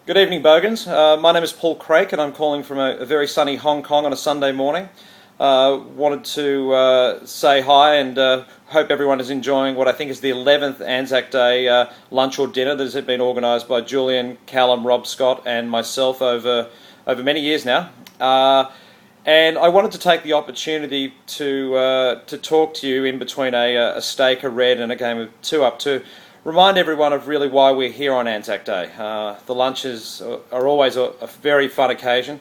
Good evening, Bogans. My name is Paul Craik and I'm calling from a very sunny Hong Kong on a Sunday morning. Wanted to say hi and hope everyone is enjoying what I think is the 11th Anzac Day lunch or dinner that has been organised by Julian, Callum, Rob Scott and myself over many years now. And I wanted to take the opportunity to talk to you in between a steak, a red and a game of two up to remind everyone of really why we're here on Anzac Day. The lunches are always a very fun occasion,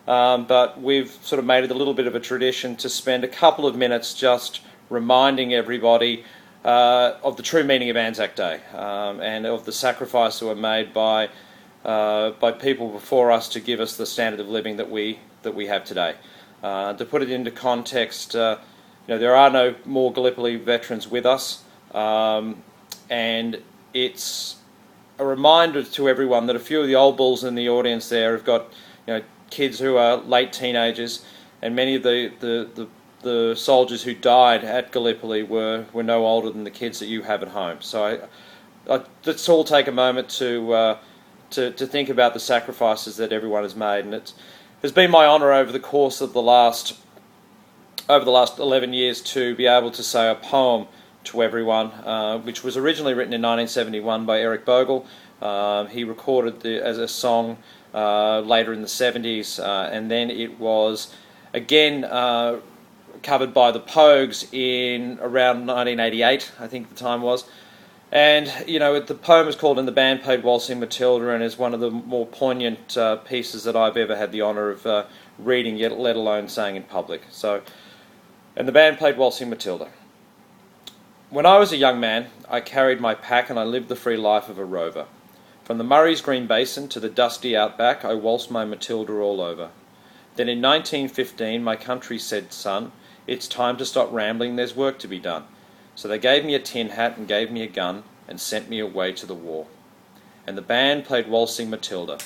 but we've sort of made it a little bit of a tradition to spend a couple of minutes just reminding everybody of the true meaning of Anzac Day and of the sacrifice that were made by people before us to give us the standard of living that we have today. To put it into context, there are no more Gallipoli veterans with us. And it's a reminder to everyone that a few of the old bulls in the audience there have got, kids who are late teenagers, and many of the soldiers who died at Gallipoli were no older than the kids that you have at home. So let's all take a moment to think about the sacrifices that everyone has made, and it's been my honour over the course of the last 11 years to be able to say a poem to everyone, which was originally written in 1971 by Eric Bogle. He recorded it as a song later in the 70s, and then it was again covered by the Pogues in around 1988, I think the time was. And the poem is called "And the Band Played Waltzing Matilda" and is one of the more poignant pieces that I've ever had the honour of reading, yet let alone saying in public. So, and the band played Waltzing Matilda. When I was a young man, I carried my pack and I lived the free life of a rover. From the Murray's green basin to the dusty outback, I waltzed my Matilda all over. Then in 1915, my country said, "Son, it's time to stop rambling, there's work to be done." So they gave me a tin hat and gave me a gun and sent me away to the war. And the band played Waltzing Matilda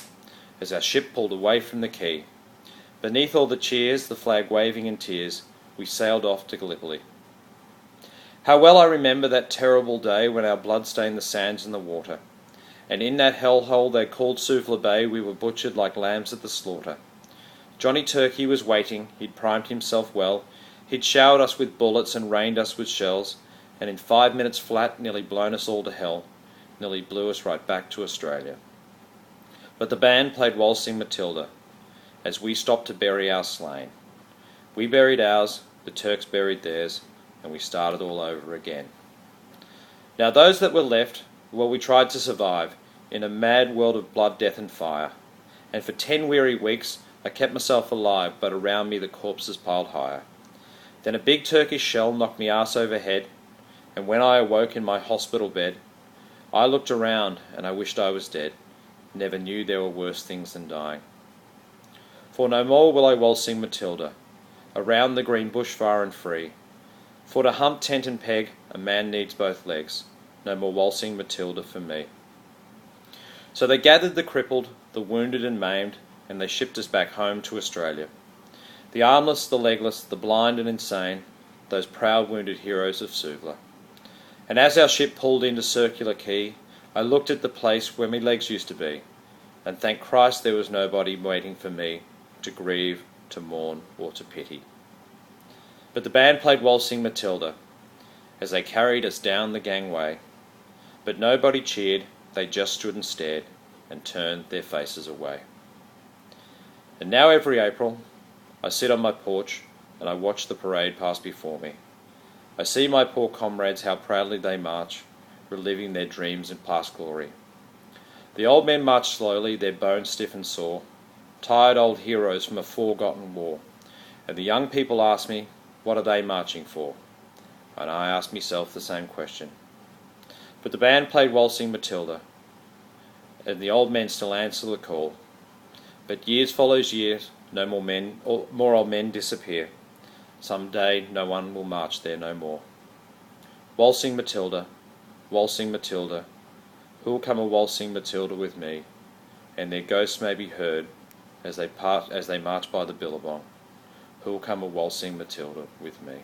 as our ship pulled away from the quay. Beneath all the cheers, the flag waving in tears, we sailed off to Gallipoli. How well I remember that terrible day when our blood stained the sands and the water, and in that hellhole they called Suvla Bay we were butchered like lambs at the slaughter. Johnny Turkey was waiting, he'd primed himself well, he'd showered us with bullets and rained us with shells, and in 5 minutes flat nearly blown us all to hell, nearly blew us right back to Australia. But the band played Waltzing Matilda as we stopped to bury our slain. We buried ours, the Turks buried theirs, and we started all over again. Now those that were left, well, we tried to survive in a mad world of blood, death and fire, and for 10 weary weeks I kept myself alive, but around me the corpses piled higher. Then a big Turkish shell knocked me arse over head, and when I awoke in my hospital bed, I looked around and I wished I was dead, never knew there were worse things than dying. For no more will I waltzing Matilda, around the green bush far and free. For to hump tent and peg, a man needs both legs. No more waltzing Matilda for me. So they gathered the crippled, the wounded and maimed, and they shipped us back home to Australia. The armless, the legless, the blind and insane, those proud wounded heroes of Suvla. And as our ship pulled into Circular Quay, I looked at the place where my legs used to be, and thank Christ there was nobody waiting for me to grieve, to mourn, or to pity. But the band played Waltzing Matilda as they carried us down the gangway. But nobody cheered, they just stood and stared and turned their faces away. And now every April, I sit on my porch and I watch the parade pass before me. I see my poor comrades, how proudly they march, reliving their dreams and past glory. The old men march slowly, their bones stiff and sore, tired old heroes from a forgotten war. And the young people ask me, what are they marching for? And I ask myself the same question. But the band played Waltzing Matilda, and the old men still answer the call. But years follows years, no more men, or more old men disappear. Some day no one will march there no more. Waltzing Matilda, who'll come a waltzing Matilda with me? And their ghosts may be heard as they march by the billabong. Who'll come a waltzing Matilda with me?